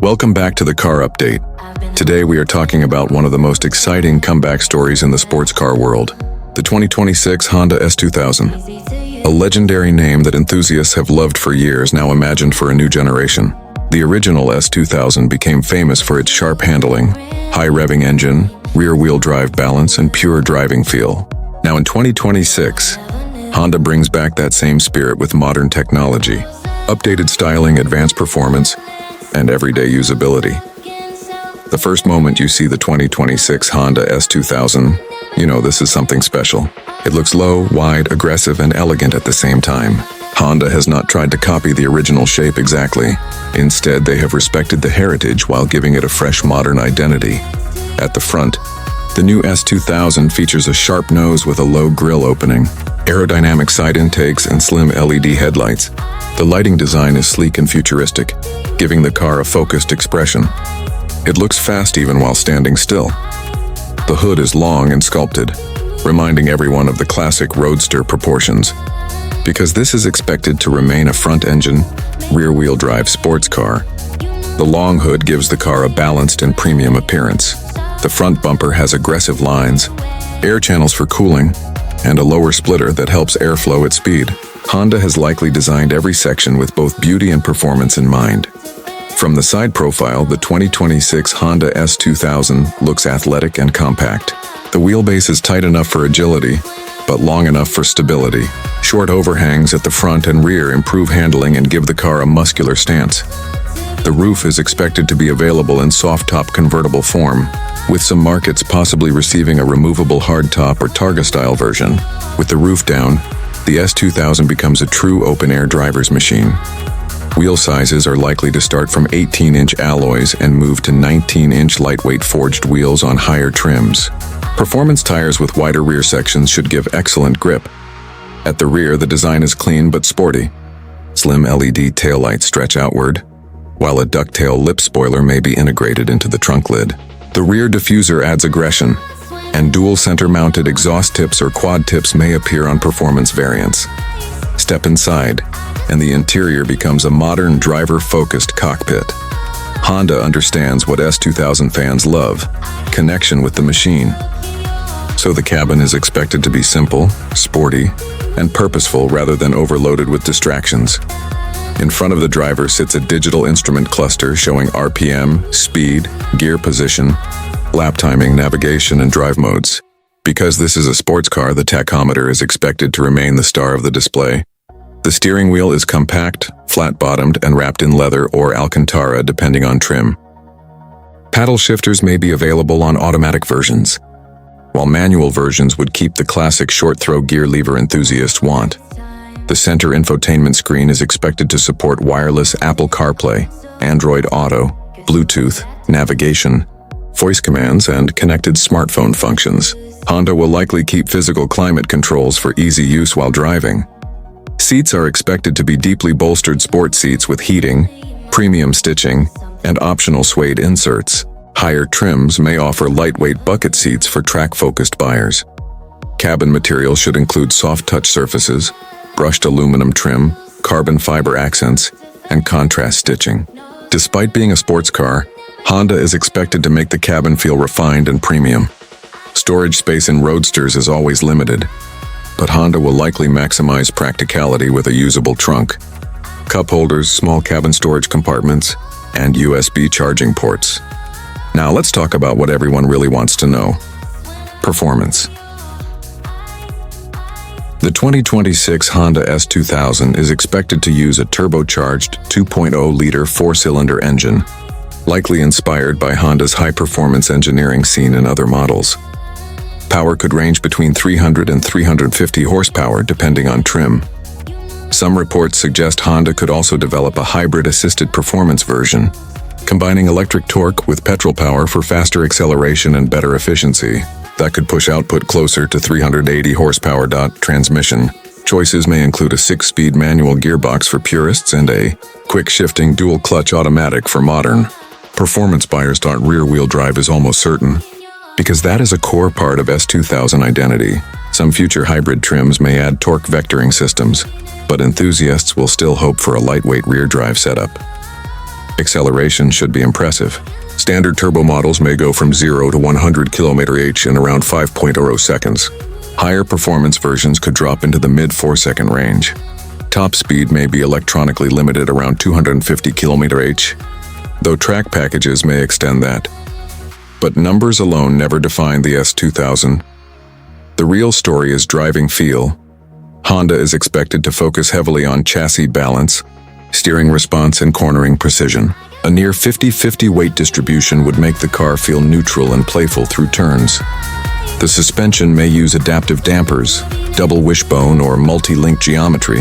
Welcome back to the Car Update. Today we are talking about one of the most exciting comeback stories in the sports car world, the 2026 Honda S2000. A legendary name that enthusiasts have loved for years, now imagined for a new generation. The original S2000 became famous for its sharp handling, high-revving engine, rear-wheel drive balance, and pure driving feel. Now in 2026, Honda brings back that same spirit with modern technology, updated styling, advanced performance, and everyday usability. The first moment you see the 2026 Honda S2000, you know this is something special. It looks low, wide, aggressive, and elegant at the same time. Honda has not tried to copy the original shape exactly. Instead, they have respected the heritage while giving it a fresh modern identity. At the front, the new S2000 features a sharp nose with a low grille opening, aerodynamic side intakes, and slim LED headlights. The lighting design is sleek and futuristic, giving the car a focused expression. It looks fast even while standing still. The hood is long and sculpted, reminding everyone of the classic Roadster proportions. Because this is expected to remain a front-engine, rear-wheel drive sports car, the long hood gives the car a balanced and premium appearance. The front bumper has aggressive lines, air channels for cooling, and a lower splitter that helps airflow at speed. Honda has likely designed every section with both beauty and performance in mind. From the side profile, the 2026 Honda S2000 looks athletic and compact. The wheelbase is tight enough for agility, but long enough for stability. Short overhangs at the front and rear improve handling and give the car a muscular stance. The roof is expected to be available in soft-top convertible form, with some markets possibly receiving a removable hardtop or Targa-style version. With the roof down, the S2000 becomes a true open-air driver's machine. Wheel sizes are likely to start from 18-inch alloys and move to 19-inch lightweight forged wheels on higher trims. Performance tires with wider rear sections should give excellent grip. At the rear, the design is clean but sporty. Slim LED taillights stretch outward, while a ducktail lip spoiler may be integrated into the trunk lid. The rear diffuser adds aggression, and dual center-mounted exhaust tips or quad tips may appear on performance variants. Step inside, and the interior becomes a modern driver-focused cockpit. Honda understands what S2000 fans love: connection with the machine. So the cabin is expected to be simple, sporty, and purposeful rather than overloaded with distractions. In front of the driver sits a digital instrument cluster showing RPM, speed, gear position, lap timing, navigation, and drive modes. Because this is a sports car, the tachometer is expected to remain the star of the display. The steering wheel is compact, flat-bottomed, and wrapped in leather or Alcantara depending on trim. Paddle shifters may be available on automatic versions, while manual versions would keep the classic short-throw gear lever enthusiasts want. The center infotainment screen is expected to support wireless Apple CarPlay, Android Auto, Bluetooth, navigation, voice commands, and connected smartphone functions. Honda will likely keep physical climate controls for easy use while driving. Seats are expected to be deeply bolstered sport seats with heating, premium stitching, and optional suede inserts. Higher trims may offer lightweight bucket seats for track-focused buyers. Cabin material should include soft-touch surfaces, brushed aluminum trim, carbon fiber accents, and contrast stitching. Despite being a sports car, Honda is expected to make the cabin feel refined and premium. Storage space in Roadsters is always limited, but Honda will likely maximize practicality with a usable trunk, cup holders, small cabin storage compartments, and USB charging ports. Now let's talk about what everyone really wants to know: performance. The 2026 Honda S2000 is expected to use a turbocharged 2.0-liter four-cylinder engine, likely inspired by Honda's high-performance engineering seen in other models. Power could range between 300 and 350 horsepower depending on trim. Some reports suggest Honda could also develop a hybrid-assisted performance version, combining electric torque with petrol power for faster acceleration and better efficiency. That could push output closer to 380 horsepower. Transmission choices may include a 6-speed manual gearbox for purists and a quick-shifting dual-clutch automatic for modern performance buyers. Rear-wheel drive is almost certain, because that is a core part of S2000 identity. Some future hybrid trims may add torque vectoring systems, but enthusiasts will still hope for a lightweight rear drive setup. Acceleration should be impressive. Standard turbo models may go from 0 to 100 km/h in around 5.0 seconds. Higher performance versions could drop into the mid-4-second range. Top speed may be electronically limited around 250 km/h, though track packages may extend that. But numbers alone never define the S2000. The real story is driving feel. Honda is expected to focus heavily on chassis balance, steering response, and cornering precision. A near 50-50 weight distribution would make the car feel neutral and playful through turns. The suspension may use adaptive dampers, double wishbone or multi-link geometry,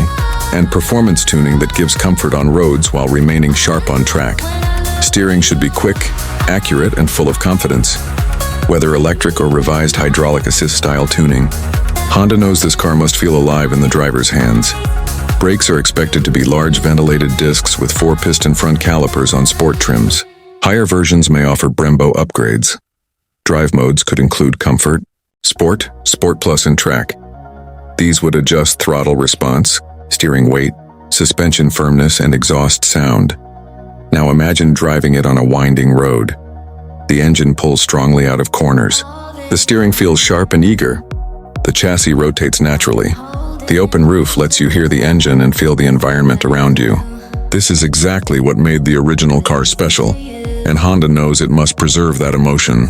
and performance tuning that gives comfort on roads while remaining sharp on track. Steering should be quick, accurate, and full of confidence. Whether electric or revised hydraulic assist style tuning, Honda knows this car must feel alive in the driver's hands. Brakes are expected to be large ventilated discs with 4-piston front calipers on sport trims. Higher versions may offer Brembo upgrades. Drive modes could include Comfort, Sport, Sport Plus, and Track. These would adjust throttle response, steering weight, suspension firmness, and exhaust sound. Now imagine driving it on a winding road. The engine pulls strongly out of corners. The steering feels sharp and eager. The chassis rotates naturally. The open roof lets you hear the engine and feel the environment around you. This is exactly what made the original car special, and Honda knows it must preserve that emotion.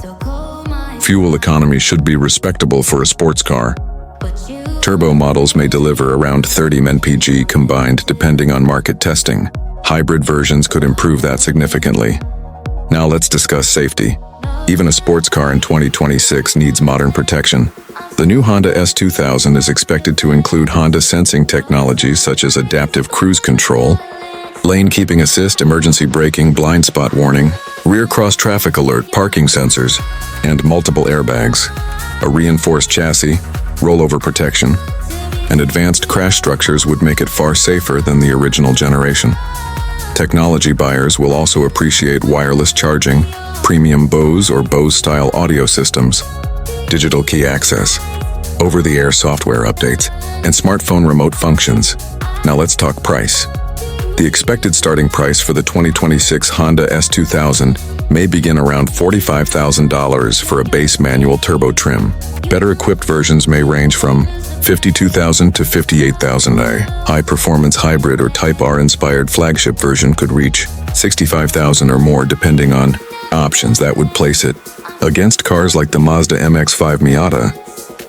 Fuel economy should be respectable for a sports car. Turbo models may deliver around 30 mpg combined depending on market testing. Hybrid versions could improve that significantly. Now let's discuss safety. Even a sports car in 2026 needs modern protection. The new Honda S2000 is expected to include Honda sensing technologies such as adaptive cruise control, lane keeping assist, emergency braking, blind spot warning, rear cross traffic alert, parking sensors, and multiple airbags, a reinforced chassis, rollover protection, and advanced crash structures would make it far safer than the original generation. Technology buyers will also appreciate wireless charging, premium Bose or Bose-style audio systems, digital key access, over-the-air software updates, and smartphone remote functions. Now let's talk price. The expected starting price for the 2026 Honda S2000 may begin around $45,000 for a base manual turbo trim. Better equipped versions may range from $52,000 to $58,000. A high-performance hybrid or Type R-inspired flagship version could reach $65,000 or more depending on options that would place it against cars like the Mazda MX-5 Miata,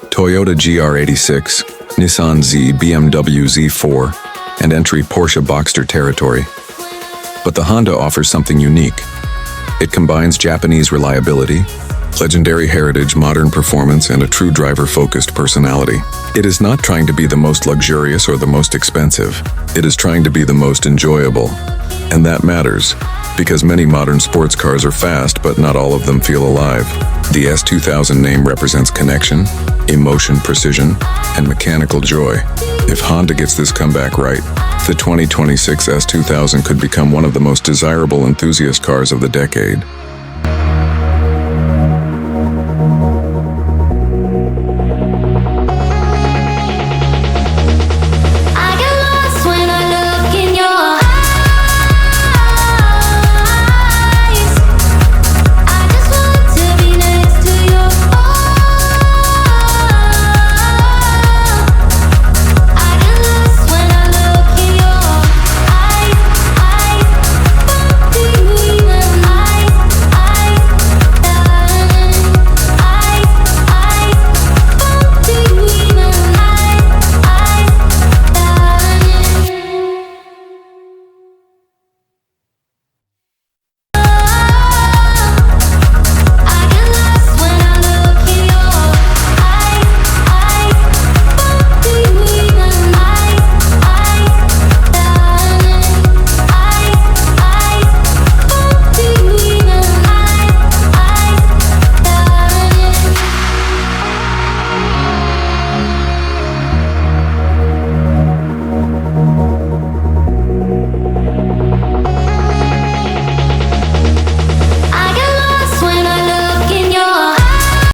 Toyota GR86, Nissan Z, BMW Z4, and entry Porsche Boxster territory. But the Honda offers something unique. It combines Japanese reliability, legendary heritage, modern performance, and a true driver-focused personality. It is not trying to be the most luxurious or the most expensive. It is trying to be the most enjoyable. And that matters, because many modern sports cars are fast, but not all of them feel alive. The S2000 name represents connection, emotion, precision, and mechanical joy. If Honda gets this comeback right, the 2026 S2000 could become one of the most desirable enthusiast cars of the decade.